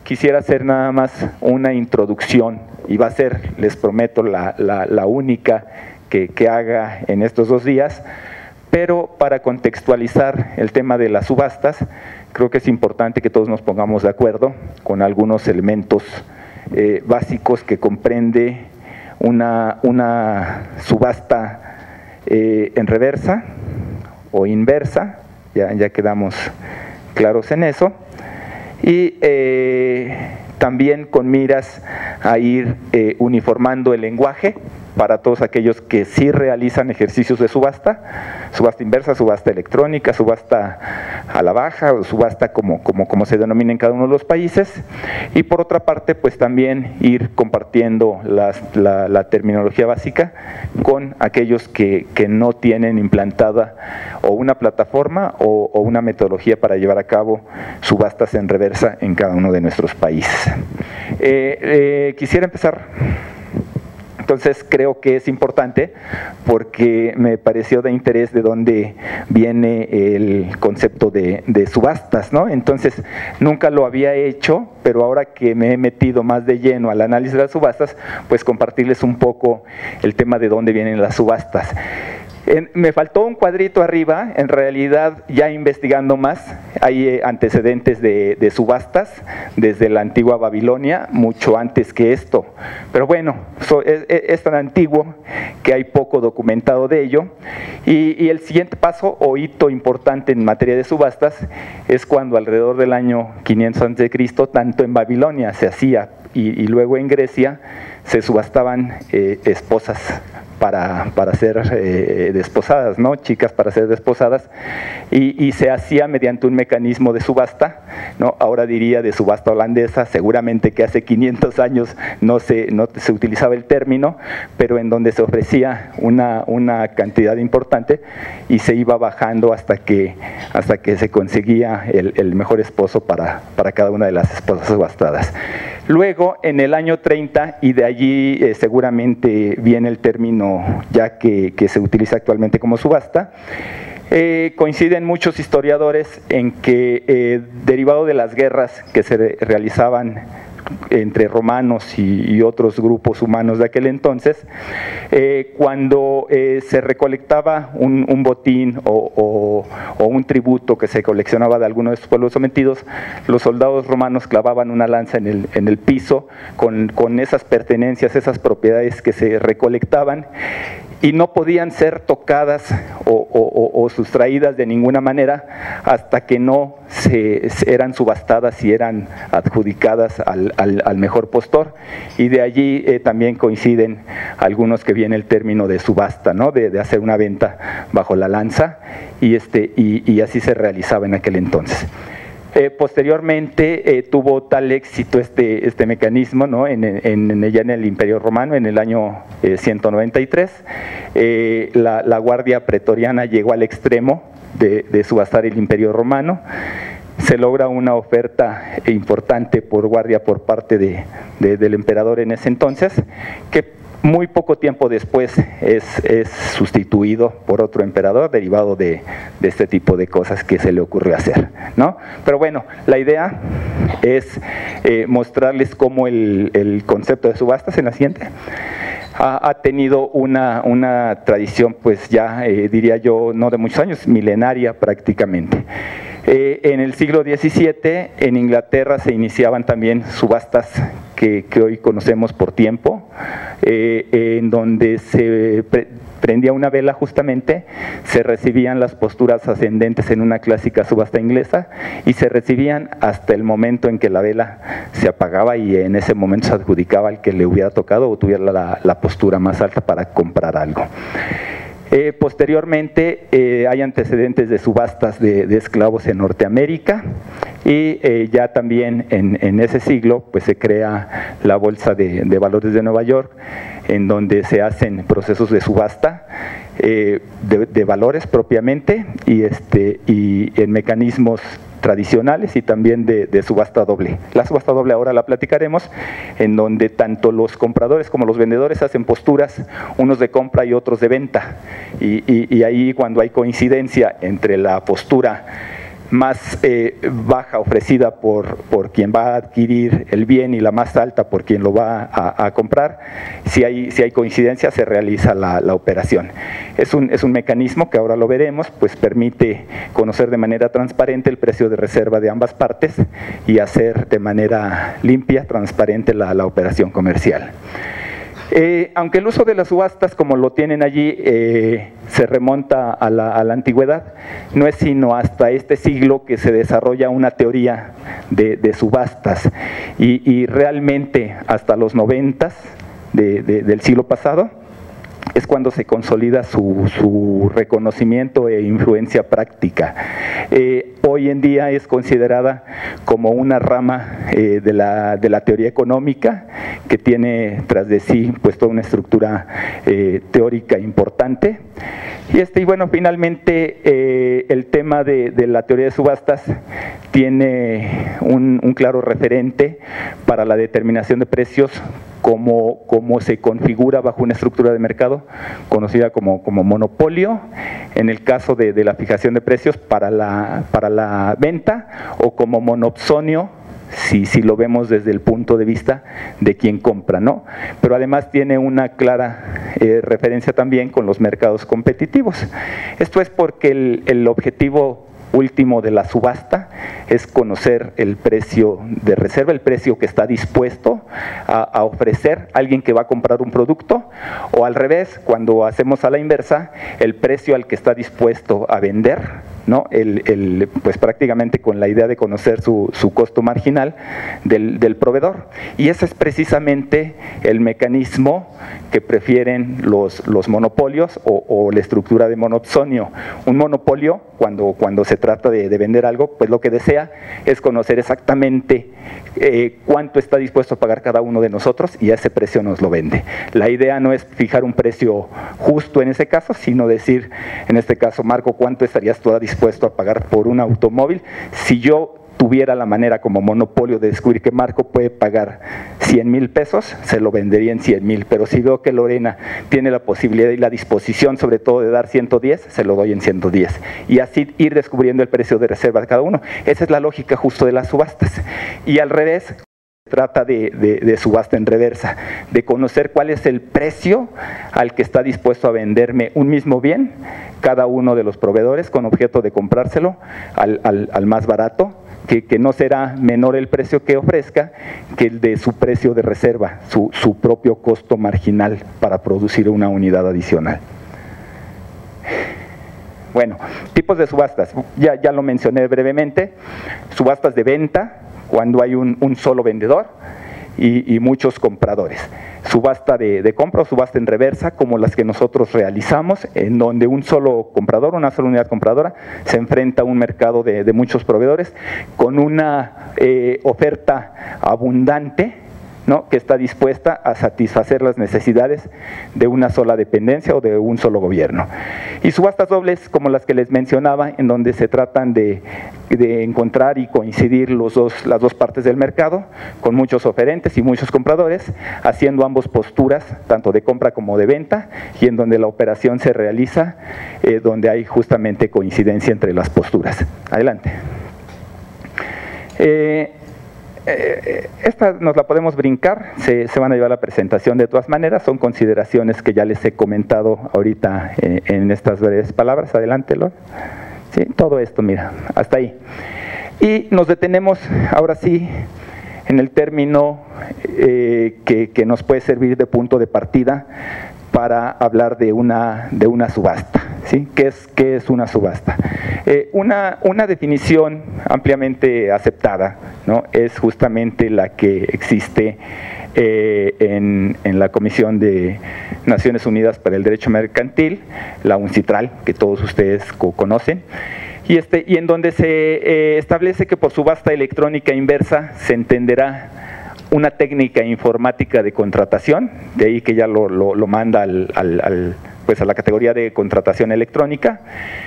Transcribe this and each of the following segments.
quisiera hacer nada más una introducción, y va a ser, les prometo, la única que haga en estos 2 días, pero para contextualizar el tema de las subastas, creo que es importante que todos nos pongamos de acuerdo con algunos elementos básicos que comprende una subasta en reversa o inversa, ya quedamos claros en eso, y también con miras a ir uniformando el lenguaje para todos aquellos que sí realizan ejercicios de subasta inversa, subasta electrónica, subasta a la baja o subasta como se denomina en cada uno de los países, y por otra parte pues también ir compartiendo la terminología básica con aquellos que no tienen implantada o una plataforma o una metodología para llevar a cabo subastas en reversa en cada uno de nuestros países. Quisiera empezar. Entonces creo que es importante porque me pareció de interés de dónde viene el concepto de subastas, ¿no? Entonces nunca lo había hecho, pero ahora que me he metido más de lleno al análisis de las subastas, pues compartirles un poco el tema de dónde vienen las subastas. Me faltó un cuadrito arriba, en realidad ya investigando más, hay antecedentes de subastas desde la antigua Babilonia, mucho antes que esto, pero bueno, es tan antiguo que hay poco documentado de ello, y el siguiente paso o hito importante en materia de subastas es cuando alrededor del año 500 a.C., tanto en Babilonia se hacía y luego en Grecia se subastaban esposas para ser desposadas, ¿no? Chicas para ser desposadas, y se hacía mediante un mecanismo de subasta, ¿no? Ahora diría de subasta holandesa, seguramente que hace 500 años no se utilizaba el término, pero en donde se ofrecía una cantidad importante y se iba bajando hasta que se conseguía el mejor esposo para cada una de las esposas subastadas. Luego, en el año 30, y de allí seguramente viene el término ya que se utiliza actualmente como subasta, coinciden muchos historiadores en que derivado de las guerras que se realizaban entre romanos y otros grupos humanos de aquel entonces, cuando se recolectaba un botín o un tributo que se coleccionaba de alguno de estos pueblos sometidos, los soldados romanos clavaban una lanza en el piso con esas pertenencias, esas propiedades que se recolectaban, y no podían ser tocadas o sustraídas de ninguna manera hasta que no eran subastadas y eran adjudicadas al mejor postor, y de allí también coinciden algunos que viene el término de subasta, ¿no? de hacer una venta bajo la lanza, y así se realizaba en aquel entonces. Posteriormente tuvo tal éxito este mecanismo, ¿no? en el Imperio Romano, en el año 193, la Guardia Pretoriana llegó al extremo de subastar el Imperio Romano. Se logra una oferta importante por guardia por parte del emperador en ese entonces, que muy poco tiempo después es sustituido por otro emperador derivado de este tipo de cosas que se le ocurrió hacer, ¿no? Pero bueno, la idea es mostrarles cómo el concepto de subastas en la siguiente ha tenido una tradición, pues ya diría yo, no de muchos años, milenaria prácticamente. En el siglo XVII en Inglaterra se iniciaban también subastas que hoy conocemos por tiempo, en donde se prendía una vela justamente, se recibían las posturas ascendentes en una clásica subasta inglesa y se recibían hasta el momento en que la vela se apagaba, y en ese momento se adjudicaba al que le hubiera tocado o tuviera la postura más alta para comprar algo. Posteriormente hay antecedentes de subastas de esclavos en Norteamérica, y ya también en ese siglo pues se crea la Bolsa de Valores de Nueva York, en donde se hacen procesos de subasta de valores propiamente, y en mecanismos tradicionales y también de subasta doble. La subasta doble ahora la platicaremos, en donde tanto los compradores como los vendedores hacen posturas, unos de compra y otros de venta, y ahí cuando hay coincidencia entre la postura más baja ofrecida por quien va a adquirir el bien y la más alta por quien lo va a comprar. Si hay coincidencia, se realiza la operación. Es un mecanismo que ahora lo veremos, pues permite conocer de manera transparente el precio de reserva de ambas partes y hacer de manera limpia, transparente la operación comercial. Aunque el uso de las subastas, como lo tienen allí, se remonta a la antigüedad, no es sino hasta este siglo que se desarrolla una teoría de subastas y realmente hasta los 90s del siglo pasado es cuando se consolida su reconocimiento e influencia práctica. Hoy en día es considerada como una rama de la teoría económica que tiene tras de sí pues toda una estructura teórica importante. Y bueno, finalmente el tema de la teoría de subastas tiene un claro referente para la determinación de precios como se configura bajo una estructura de mercado conocida como monopolio, en el caso de la fijación de precios para la venta, o como monopsonio, si lo vemos desde el punto de vista de quien compra, ¿no? Pero además tiene una clara referencia también con los mercados competitivos. Esto es porque el objetivo último de la subasta es conocer el precio de reserva, el precio que está dispuesto a ofrecer alguien que va a comprar un producto, o al revés, cuando hacemos a la inversa, el precio al que está dispuesto a vender, ¿no? Pues prácticamente con la idea de conocer su costo marginal del proveedor. Y ese es precisamente el mecanismo que prefieren los monopolios o la estructura de monopsonio. Un monopolio, cuando se trata de vender algo, pues lo que desea es conocer exactamente cuánto está dispuesto a pagar cada uno de nosotros y a ese precio nos lo vende. La idea no es fijar un precio justo en ese caso, sino decir, en este caso, Marco, ¿cuánto estarías tú dispuesto a pagar por un automóvil? Si yo tuviera la manera como monopolio de descubrir que Marco puede pagar 100,000 pesos, se lo vendería en 100,000, pero si veo que Lorena tiene la posibilidad y la disposición sobre todo de dar 110, se lo doy en 110, y así ir descubriendo el precio de reserva de cada uno. Esa es la lógica justo de las subastas. Y al revés, se trata de subasta en reversa, de conocer cuál es el precio al que está dispuesto a venderme un mismo bien cada uno de los proveedores, con objeto de comprárselo al más barato, que no será menor el precio que ofrezca que el de su precio de reserva, su propio costo marginal para producir una unidad adicional. Bueno, tipos de subastas, ya lo mencioné brevemente. Subastas de venta, cuando hay un solo vendedor y muchos compradores. Subasta de compra o subasta en reversa, como las que nosotros realizamos, en donde un solo comprador, una sola unidad compradora, se enfrenta a un mercado de muchos proveedores con una oferta abundante, ¿no?, que está dispuesta a satisfacer las necesidades de una sola dependencia o de un solo gobierno. Y subastas dobles, como las que les mencionaba, en donde se tratan de encontrar y coincidir las dos partes del mercado, con muchos oferentes y muchos compradores, haciendo ambos posturas, tanto de compra como de venta, y en donde la operación se realiza, donde hay justamente coincidencia entre las posturas. Adelante. Esta nos la podemos brincar, se van a llevar la presentación de todas maneras, son consideraciones que ya les he comentado ahorita en estas breves palabras. Adelante, Lord. Sí, todo esto, mira, hasta ahí. Y nos detenemos ahora sí en el término que nos puede servir de punto de partida para hablar de una subasta, ¿sí? ¿Qué es una subasta? Una definición ampliamente aceptada, ¿no?, es justamente la que existe en la Comisión de Naciones Unidas para el Derecho Mercantil, la UNCITRAL, que todos ustedes conocen, y en donde se establece que por subasta electrónica inversa se entenderá una técnica informática de contratación, de ahí que ya lo manda al pues a la categoría de contratación electrónica,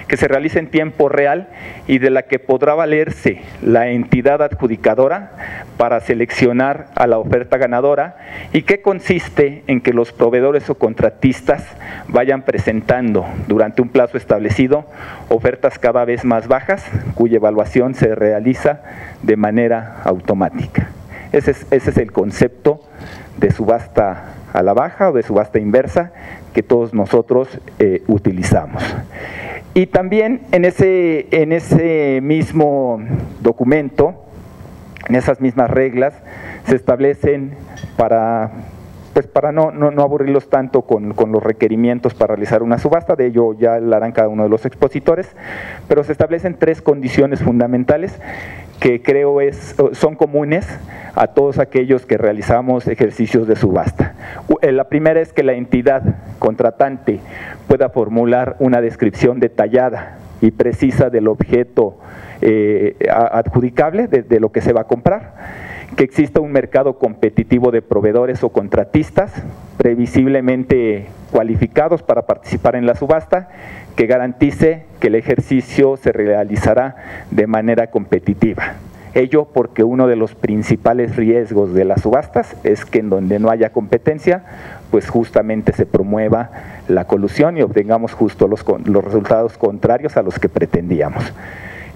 que se realiza en tiempo real y de la que podrá valerse la entidad adjudicadora para seleccionar a la oferta ganadora, y que consiste en que los proveedores o contratistas vayan presentando durante un plazo establecido ofertas cada vez más bajas, cuya evaluación se realiza de manera automática. Ese es el concepto de subasta a la baja o de subasta inversa que todos nosotros utilizamos. Y también en ese mismo documento, en esas mismas reglas, se establecen para no aburrirlos tanto con los requerimientos para realizar una subasta, de ello ya lo harán cada uno de los expositores, pero se establecen 3 condiciones fundamentales que creo son comunes a todos aquellos que realizamos ejercicios de subasta. La primera es que la entidad contratante pueda formular una descripción detallada y precisa del objeto adjudicable, de lo que se va a comprar, que exista un mercado competitivo de proveedores o contratistas previsiblemente cualificados para participar en la subasta, que garantice que el ejercicio se realizará de manera competitiva. Ello porque uno de los principales riesgos de las subastas es que en donde no haya competencia, pues justamente se promueva la colusión y obtengamos justo los resultados contrarios a los que pretendíamos.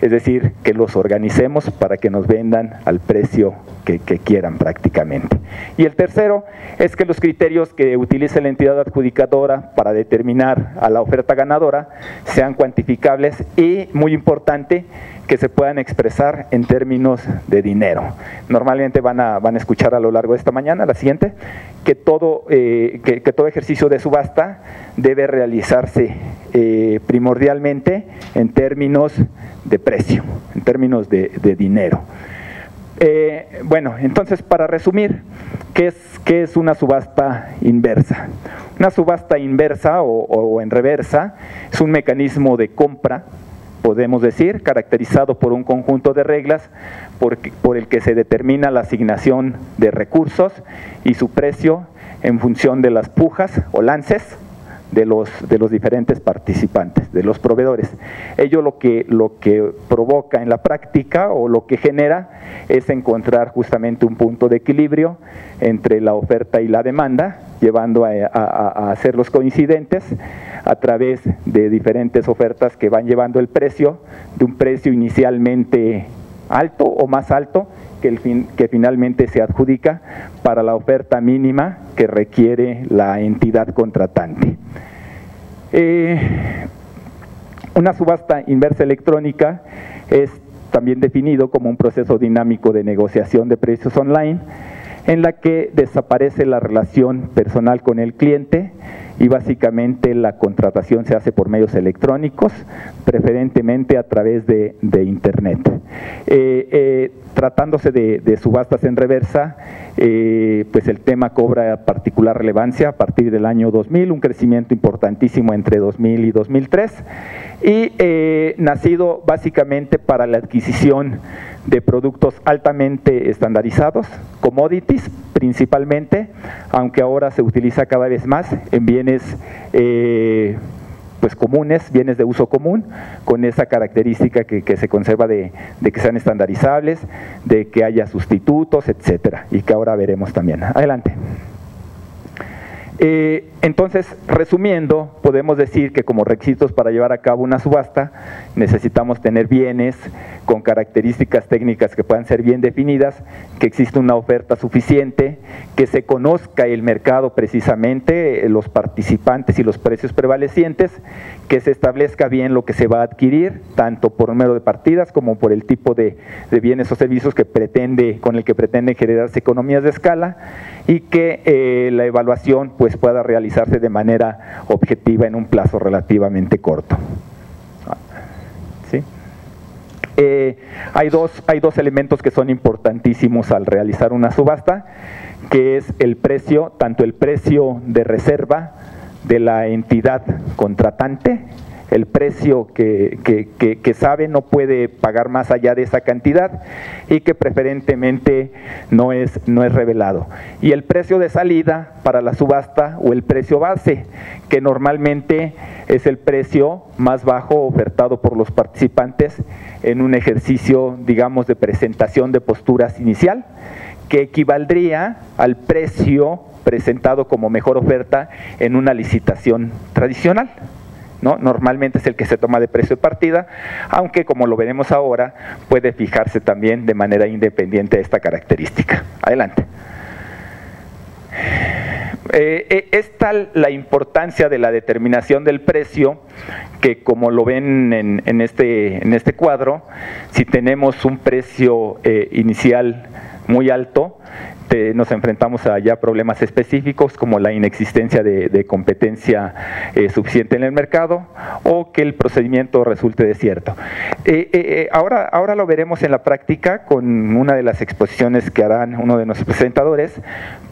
Es decir, que los organicemos para que nos vendan al precio que quieran prácticamente. Y el tercero es que los criterios que utilice la entidad adjudicadora para determinar a la oferta ganadora sean cuantificables y, muy importante, que se puedan expresar en términos de dinero. Normalmente van a escuchar a lo largo de esta mañana, la siguiente, que todo ejercicio de subasta debe realizarse primordialmente en términos de precio, en términos de dinero. Bueno, entonces, para resumir, ¿qué es una subasta inversa? Una subasta inversa o en reversa es un mecanismo de compra, podemos decir, caracterizado por un conjunto de reglas por el que se determina la asignación de recursos y su precio en función de las pujas o lances de los diferentes participantes, de los proveedores. Ello lo que provoca en la práctica o lo que genera es encontrar justamente un punto de equilibrio entre la oferta y la demanda, llevando a hacerlos coincidentes a través de diferentes ofertas que van llevando el precio, de un precio inicialmente alto o más alto que finalmente se adjudica para la oferta mínima que requiere la entidad contratante. Una subasta inversa electrónica es también definido como un proceso dinámico de negociación de precios online en la que desaparece la relación personal con el cliente y básicamente la contratación se hace por medios electrónicos, preferentemente a través de Internet. Tratándose de subastas en reversa, pues el tema cobra particular relevancia a partir del año 2000, un crecimiento importantísimo entre 2000 y 2003, y nacido básicamente para la adquisición de productos altamente estandarizados, commodities principalmente, aunque ahora se utiliza cada vez más en bienes pues comunes, bienes de uso común, con esa característica que se conserva de que sean estandarizables, de que haya sustitutos, etcétera, y que ahora veremos también. Adelante. Entonces, resumiendo, podemos decir que como requisitos para llevar a cabo una subasta necesitamos tener bienes con características técnicas que puedan ser bien definidas, que exista una oferta suficiente, que se conozca el mercado precisamente, los participantes y los precios prevalecientes, que se establezca bien lo que se va a adquirir, tanto por número de partidas como por el tipo de bienes o servicios con el que pretende generarse economías de escala, y que la evaluación pues pueda realizarse de manera objetiva en un plazo relativamente corto. ¿Sí? Hay dos elementos que son importantísimos al realizar una subasta, que es el precio, tanto el precio de reserva de la entidad contratante, el precio que sabe no puede pagar más allá de esa cantidad y que preferentemente no es revelado. Y el precio de salida para la subasta o el precio base, que normalmente es el precio más bajo ofertado por los participantes en un ejercicio, digamos, de presentación de posturas inicial, que equivaldría al precio presentado como mejor oferta en una licitación tradicional, ¿no? Normalmente es el que se toma de precio de partida, aunque como lo veremos ahora, puede fijarse también de manera independiente de esta característica. Adelante. Es tal la importancia de la determinación del precio que, como lo ven en este cuadro, si tenemos un precio inicial muy alto, nos enfrentamos a ya problemas específicos como la inexistencia de competencia suficiente en el mercado o que el procedimiento resulte desierto. Ahora lo veremos en la práctica con una de las exposiciones que harán uno de nuestros presentadores,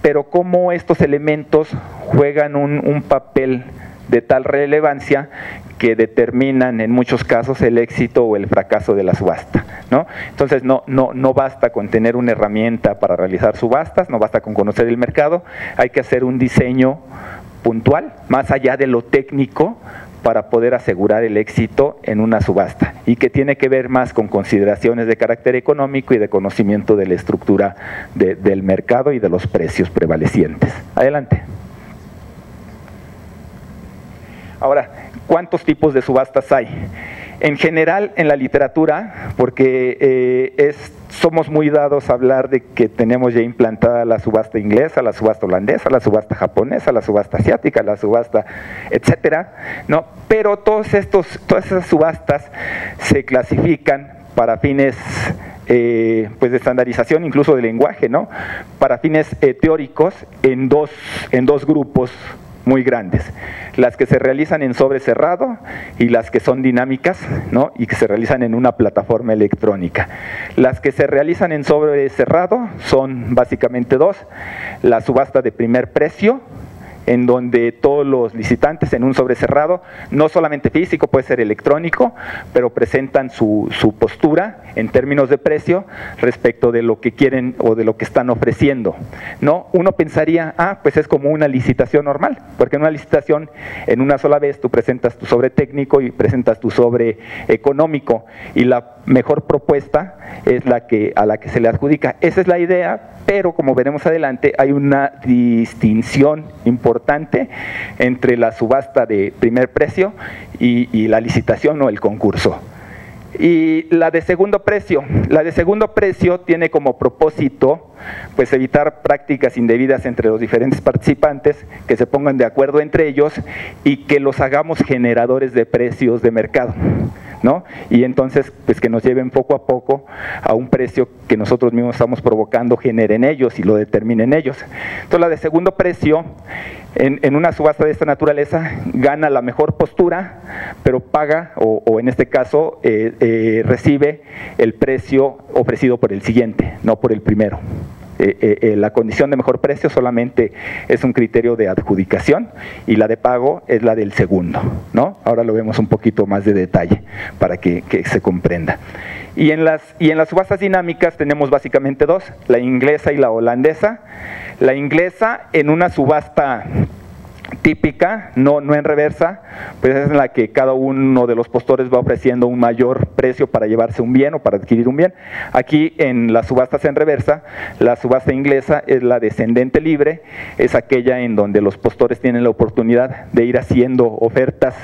pero cómo estos elementos juegan un papel de tal relevancia que determinan en muchos casos el éxito o el fracaso de la subasta, ¿no? Entonces no basta con tener una herramienta para realizar subastas, no basta con conocer el mercado, hay que hacer un diseño puntual, más allá de lo técnico, para poder asegurar el éxito en una subasta, y que tiene que ver más con consideraciones de carácter económico y de conocimiento de la estructura del mercado y de los precios prevalecientes. Adelante. Ahora, ¿cuántos tipos de subastas hay? En general, en la literatura, porque somos muy dados a hablar de que tenemos ya implantada la subasta inglesa, la subasta holandesa, la subasta japonesa, la subasta asiática, la subasta, etcétera, ¿no? Pero todas esas subastas se clasifican para fines pues de estandarización, incluso de lenguaje, ¿no? Para fines teóricos en dos grupos muy grandes: las que se realizan en sobre cerrado y las que son dinámicas, ¿no? Y que se realizan en una plataforma electrónica. Las que se realizan en sobre cerrado son básicamente dos: la subasta de primer precio, en donde todos los licitantes en un sobre cerrado, no solamente físico, puede ser electrónico, pero presentan su postura en términos de precio respecto de lo que quieren o de lo que están ofreciendo, ¿no? Uno pensaría, pues es como una licitación normal, porque en una licitación en una sola vez tú presentas tu sobre técnico y presentas tu sobre económico, y la mejor propuesta es a la que se le adjudica. Esa es la idea, pero como veremos adelante hay una distinción importante entre la subasta de primer precio y la licitación o el concurso. Y la de segundo precio tiene como propósito pues evitar prácticas indebidas entre los diferentes participantes, que se pongan de acuerdo entre ellos y que los hagamos generadores de precios de mercado, ¿no? Y entonces pues que nos lleven poco a poco a un precio que nosotros mismos estamos provocando generen ellos y lo determinen ellos. Entonces la de segundo precio, en una subasta de esta naturaleza, gana la mejor postura, pero paga, o en este caso recibe el precio ofrecido por el siguiente, no por el primero. La condición de mejor precio solamente es un criterio de adjudicación y la de pago es la del segundo, ¿no? Ahora lo vemos un poquito más de detalle para que se comprenda. Y en las subastas dinámicas tenemos básicamente dos: la inglesa y la holandesa. La inglesa, en una subasta típica, no en reversa, pues es en la que cada uno de los postores va ofreciendo un mayor precio para llevarse un bien o para adquirir un bien. Aquí en las subastas en reversa, la subasta inglesa es la descendente libre, es aquella en donde los postores tienen la oportunidad de ir haciendo ofertas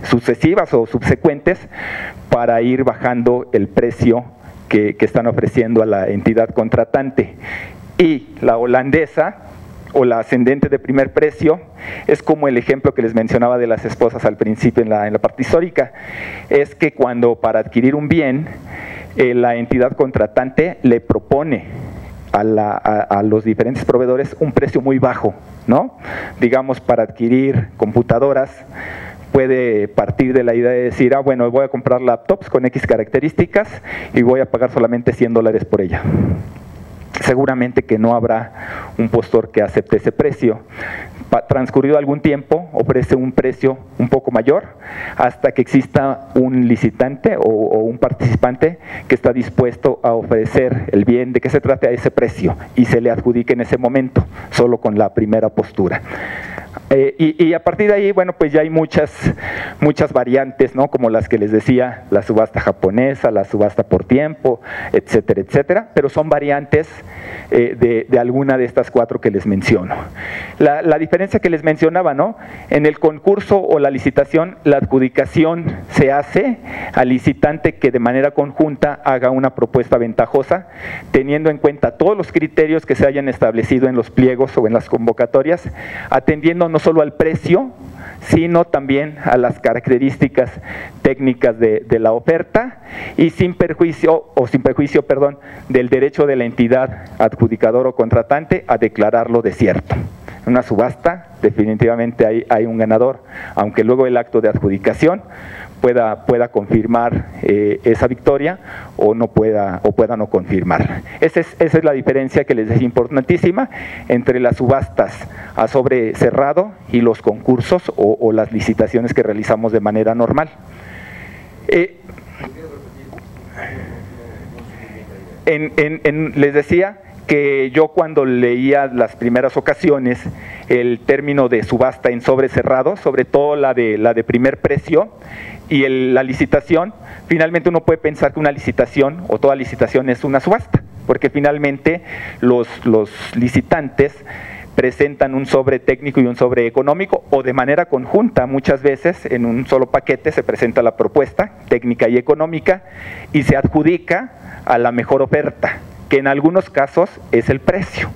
sucesivas o subsecuentes para ir bajando el precio que están ofreciendo a la entidad contratante. Y la holandesa, o la ascendente de primer precio, es como el ejemplo que les mencionaba de las esposas al principio en la parte histórica. Es que cuando para adquirir un bien, la entidad contratante le propone a los diferentes proveedores un precio muy bajo, ¿no? Digamos, para adquirir computadoras, puede partir de la idea de decir, bueno, voy a comprar laptops con X características y voy a pagar solamente $100 por ella. Seguramente que no habrá un postor que acepte ese precio. transcurrido algún tiempo, ofrece un precio un poco mayor hasta que exista un licitante o un participante que está dispuesto a ofrecer el bien de que se trate a ese precio y se le adjudique en ese momento, solo con la primera postura. Y a partir de ahí, bueno, pues ya hay muchas variantes, ¿no? Como las que les decía, la subasta japonesa, la subasta por tiempo, etcétera, etcétera, pero son variantes de alguna de estas cuatro que les menciono. La diferencia que les mencionaba, ¿no? En el concurso o la licitación, la adjudicación se hace al licitante que de manera conjunta haga una propuesta ventajosa, teniendo en cuenta todos los criterios que se hayan establecido en los pliegos o en las convocatorias, atendiendo no solo al precio, sino también a las características técnicas de la oferta y sin perjuicio del derecho de la entidad adjudicadora o contratante a declararlo desierto. En una subasta definitivamente hay un ganador, aunque luego el acto de adjudicación pueda confirmar esa victoria o pueda no confirmarla. Esa es la diferencia que les es importantísima entre las subastas a sobre cerrado y los concursos o las licitaciones que realizamos de manera normal. Les decía que yo cuando leía las primeras ocasiones el término de subasta en sobre cerrado, sobre todo la de primer precio, y la licitación, finalmente uno puede pensar que una licitación o toda licitación es una subasta, porque finalmente los licitantes presentan un sobre técnico y un sobre económico o de manera conjunta, muchas veces en un solo paquete se presenta la propuesta técnica y económica y se adjudica a la mejor oferta, que en algunos casos es el precio,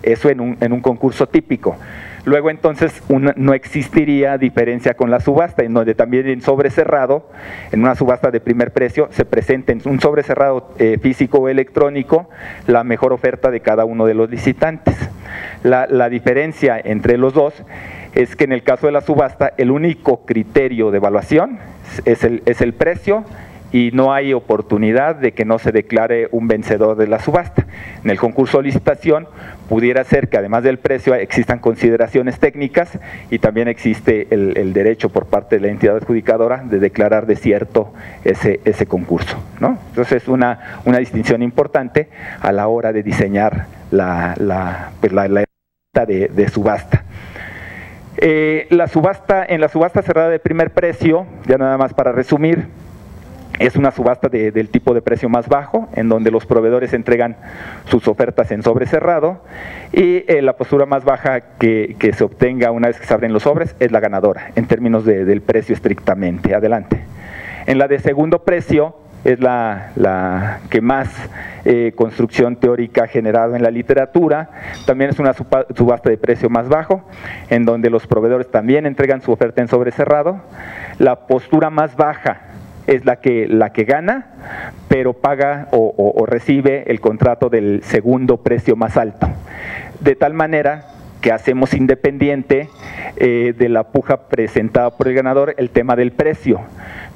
eso en un concurso típico. Luego entonces no existiría diferencia con la subasta, en donde también en sobre cerrado, en una subasta de primer precio, se presenta en un sobre cerrado físico o electrónico la mejor oferta de cada uno de los licitantes. La diferencia entre los dos es que en el caso de la subasta el único criterio de evaluación es el precio y no hay oportunidad de que no se declare un vencedor de la subasta. En el concurso de licitación pudiera ser que además del precio existan consideraciones técnicas y también existe el derecho por parte de la entidad adjudicadora de declarar desierto ese concurso, ¿no? Entonces es una distinción importante a la hora de diseñar la de subasta. En la subasta cerrada de primer precio, ya nada más para resumir, es una subasta del tipo de precio más bajo, en donde los proveedores entregan sus ofertas en sobre cerrado y la postura más baja que se obtenga una vez que se abren los sobres es la ganadora, en términos del precio estrictamente. Adelante. En la de segundo precio es la que más construcción teórica ha generado en la literatura, también es una subasta de precio más bajo, en donde los proveedores también entregan su oferta en sobre cerrado. La postura más baja es la que gana, pero paga o recibe el contrato del segundo precio más alto. De tal manera que hacemos independiente de la puja presentada por el ganador el tema del precio,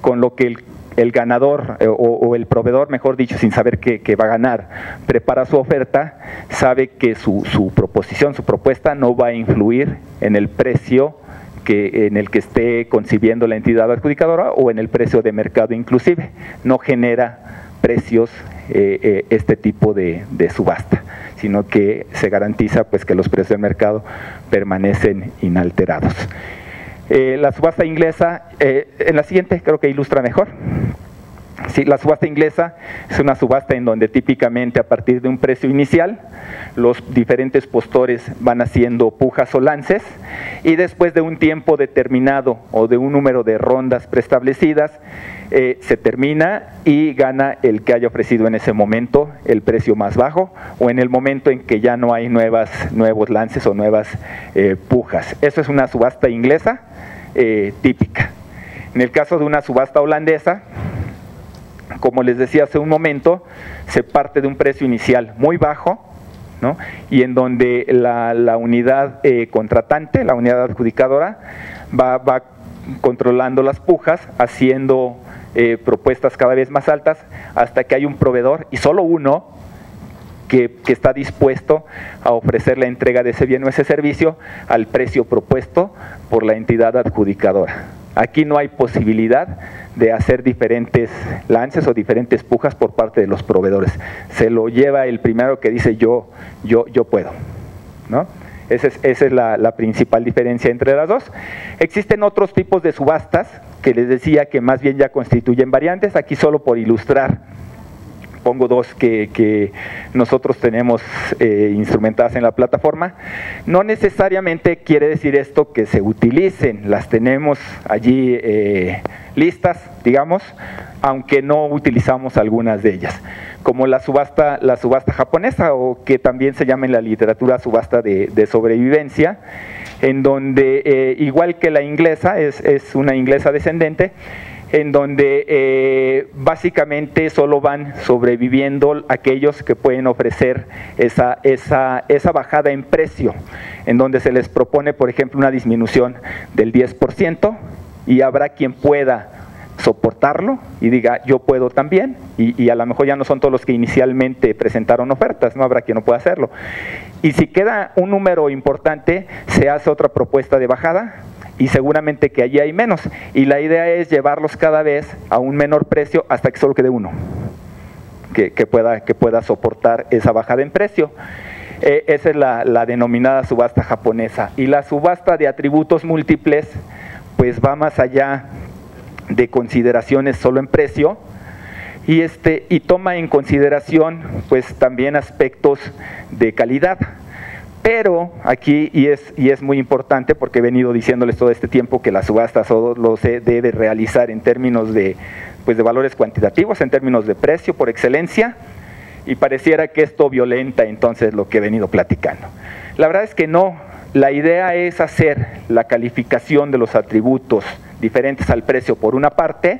con lo que el ganador o el proveedor, mejor dicho, sin saber que va a ganar, prepara su oferta, sabe que su proposición, su propuesta no va a influir en el precio en el que esté concibiendo la entidad adjudicadora o en el precio de mercado inclusive. No genera precios este tipo de subasta, sino que se garantiza pues que los precios del mercado permanecen inalterados. La subasta inglesa, en la siguiente creo que ilustra mejor. Sí, la subasta inglesa es una subasta en donde típicamente a partir de un precio inicial los diferentes postores van haciendo pujas o lances y después de un tiempo determinado o de un número de rondas preestablecidas se termina y gana el que haya ofrecido en ese momento el precio más bajo o en el momento en que ya no hay nuevos lances o nuevas pujas. Eso es una subasta inglesa típica. En el caso de una subasta holandesa, como les decía hace un momento, se parte de un precio inicial muy bajo, ¿no? Y en donde la unidad contratante, la unidad adjudicadora, va controlando las pujas, haciendo propuestas cada vez más altas, hasta que hay un proveedor, y solo uno, que está dispuesto a ofrecer la entrega de ese bien o ese servicio al precio propuesto por la entidad adjudicadora. Aquí no hay posibilidad de hacer diferentes lances o diferentes pujas por parte de los proveedores. Se lo lleva el primero que dice yo puedo, ¿no? Esa es la principal diferencia entre las dos. Existen otros tipos de subastas que les decía que más bien ya constituyen variantes. Aquí solo por ilustrar pongo dos que nosotros tenemos instrumentadas en la plataforma. No necesariamente quiere decir esto que se utilicen, las tenemos allí listas, digamos, aunque no utilizamos algunas de ellas, como la subasta japonesa, o que también se llama en la literatura subasta de sobrevivencia, en donde igual que la inglesa, es una inglesa descendente, en donde básicamente solo van sobreviviendo aquellos que pueden ofrecer esa bajada en precio, en donde se les propone, por ejemplo, una disminución del 10%, y habrá quien pueda soportarlo y diga yo puedo también, y a lo mejor ya no son todos los que inicialmente presentaron ofertas, no habrá quien no pueda hacerlo. Y si queda un número importante, se hace otra propuesta de bajada, y seguramente que allí hay menos, y la idea es llevarlos cada vez a un menor precio hasta que solo quede uno que pueda soportar esa bajada en precio. Esa es la denominada subasta japonesa. Y la subasta de atributos múltiples pues va más allá de consideraciones solo en precio, y toma en consideración pues también aspectos de calidad. Pero aquí, y es muy importante porque he venido diciéndoles todo este tiempo que la subasta solo se debe realizar en términos de valores cuantitativos, en términos de precio por excelencia, y pareciera que esto violenta entonces lo que he venido platicando. La verdad es que no, la idea es hacer la calificación de los atributos diferentes al precio por una parte,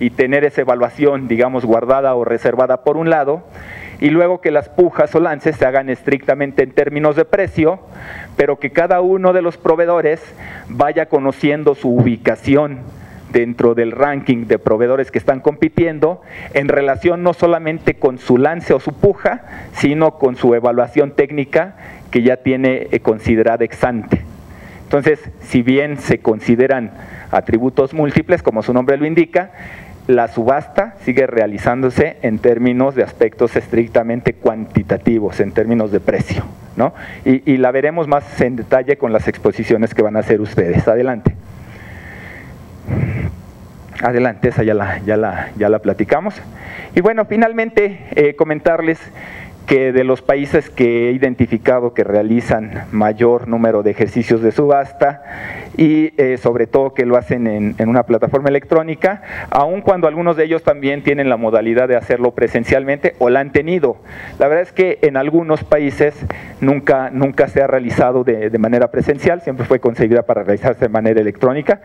y tener esa evaluación, digamos, guardada o reservada por un lado, y luego que las pujas o lances se hagan estrictamente en términos de precio, pero que cada uno de los proveedores vaya conociendo su ubicación dentro del ranking de proveedores que están compitiendo, en relación no solamente con su lance o su puja, sino con su evaluación técnica que ya tiene considerada ex ante. Entonces, si bien se consideran atributos múltiples, como su nombre lo indica, la subasta sigue realizándose en términos de aspectos estrictamente cuantitativos, en términos de precio, ¿no? Y la veremos más en detalle con las exposiciones que van a hacer ustedes. Adelante. Adelante, esa ya la platicamos. Y bueno, finalmente comentarles que de los países que he identificado que realizan mayor número de ejercicios de subasta, y sobre todo que lo hacen en una plataforma electrónica, aun cuando algunos de ellos también tienen la modalidad de hacerlo presencialmente o la han tenido. La verdad es que en algunos países nunca se ha realizado de manera presencial, siempre fue concebida para realizarse de manera electrónica,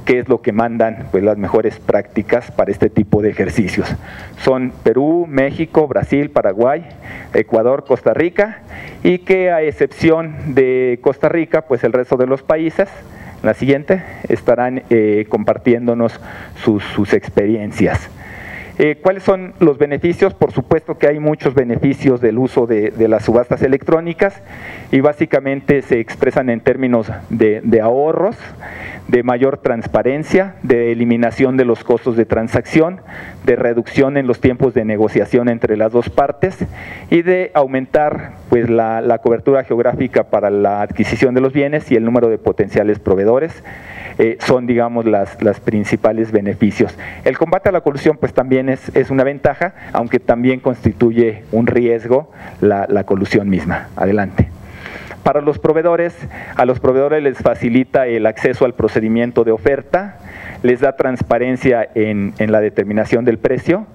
que es lo que mandan pues las mejores prácticas para este tipo de ejercicios. Son Perú, México, Brasil, Paraguay, Ecuador, Costa Rica, y que a excepción de Costa Rica, pues el resto de los países, la siguiente, estarán compartiéndonos sus experiencias. ¿Cuáles son los beneficios? Por supuesto que hay muchos beneficios del uso de las subastas electrónicas, y básicamente se expresan en términos de ahorros, de mayor transparencia, de eliminación de los costos de transacción, de reducción en los tiempos de negociación entre las dos partes, y de aumentar pues la cobertura geográfica para la adquisición de los bienes y el número de potenciales proveedores. Son, digamos, las principales beneficios. El combate a la colusión pues también es una ventaja, aunque también constituye un riesgo la colusión misma. Adelante. Para los proveedores, a los proveedores les facilita el acceso al procedimiento de oferta, les da transparencia en la determinación del precio,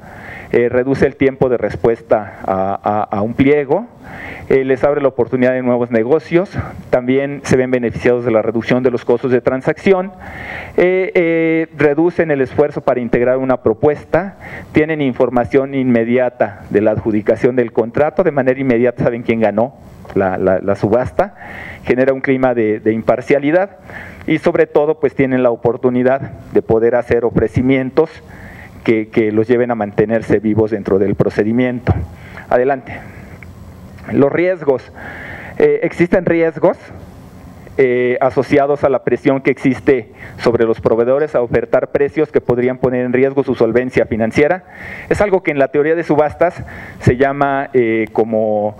reduce el tiempo de respuesta a un pliego, les abre la oportunidad de nuevos negocios, también se ven beneficiados de la reducción de los costos de transacción, reducen el esfuerzo para integrar una propuesta, tienen información inmediata de la adjudicación del contrato, de manera inmediata saben quién ganó la subasta, genera un clima de imparcialidad, y sobre todo pues tienen la oportunidad de poder hacer ofrecimientos que los lleven a mantenerse vivos dentro del procedimiento. Adelante. Los riesgos. Existen riesgos asociados a la presión que existe sobre los proveedores a ofertar precios que podrían poner en riesgo su solvencia financiera. Es algo que en la teoría de subastas se llama como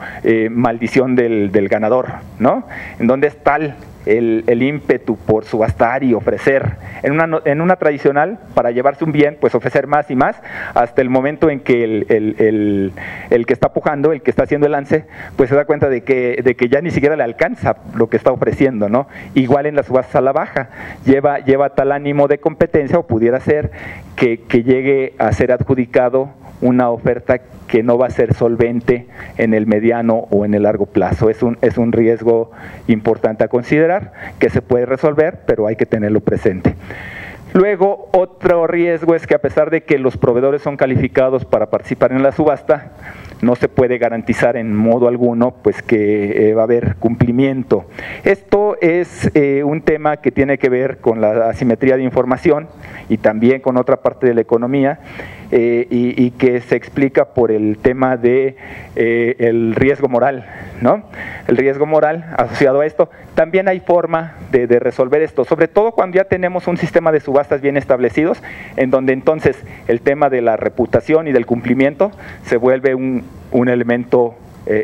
maldición del ganador, ¿no? En donde es tal el ímpetu por subastar y ofrecer. En una tradicional, para llevarse un bien, pues ofrecer más y más, hasta el momento en que el que está pujando, el que está haciendo el lance, pues se da cuenta de que ya ni siquiera le alcanza lo que está ofreciendo, ¿no? Igual en las subastas a la baja, lleva tal ánimo de competencia, o pudiera ser que llegue a ser adjudicado una oferta que no va a ser solvente en el mediano o en el largo plazo. Es un riesgo importante a considerar, que se puede resolver, pero hay que tenerlo presente. Luego, otro riesgo es que a pesar de que los proveedores son calificados para participar en la subasta, no se puede garantizar en modo alguno pues que va a haber cumplimiento. Esto es un tema que tiene que ver con la asimetría de información y también con otra parte de la economía, y que se explica por el tema de el riesgo moral, ¿no? El riesgo moral asociado a esto. También hay forma de resolver esto, sobre todo cuando ya tenemos un sistema de subastas bien establecidos, en donde entonces el tema de la reputación y del cumplimiento se vuelve un elemento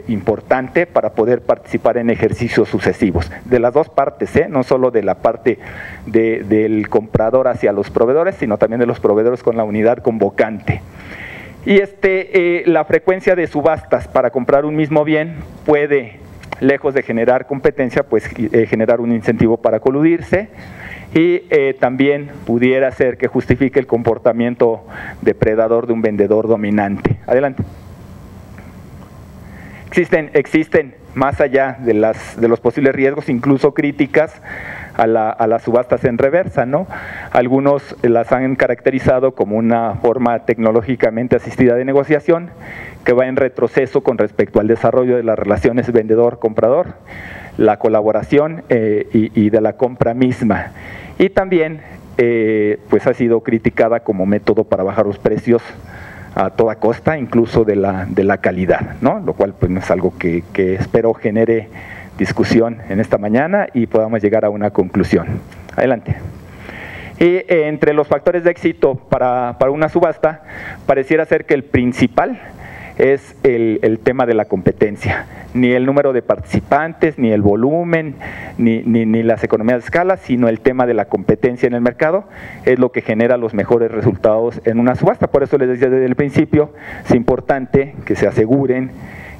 importante para poder participar en ejercicios sucesivos, de las dos partes, no solo de la parte del comprador hacia los proveedores, sino también de los proveedores con la unidad convocante. Y la frecuencia de subastas para comprar un mismo bien puede, lejos de generar competencia, pues generar un incentivo para coludirse, y también pudiera ser que justifique el comportamiento depredador de un vendedor dominante. Adelante. Existen más allá de los posibles riesgos, incluso críticas a las subastas en reversa, ¿no? Algunos las han caracterizado como una forma tecnológicamente asistida de negociación que va en retroceso con respecto al desarrollo de las relaciones vendedor-comprador, la colaboración y de la compra misma. Y también pues ha sido criticada como método para bajar los precios a toda costa, incluso de la calidad, ¿no? Lo cual pues no es algo que espero genere discusión en esta mañana y podamos llegar a una conclusión. Adelante. Y entre los factores de éxito para una subasta, pareciera ser que el principal es el tema de la competencia. Ni el número de participantes, ni el volumen, ni las economías de escala, sino el tema de la competencia en el mercado es lo que genera los mejores resultados en una subasta. Por eso les decía desde el principio, es importante que se aseguren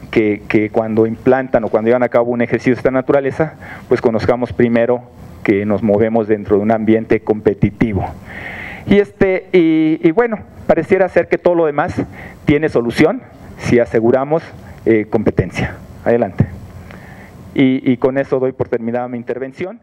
que cuando implantan o cuando llevan a cabo un ejercicio de esta naturaleza, pues conozcamos primero que nos movemos dentro de un ambiente competitivo. Y bueno, pareciera ser que todo lo demás tiene solución si aseguramos competencia. Adelante. Y con eso doy por terminada mi intervención.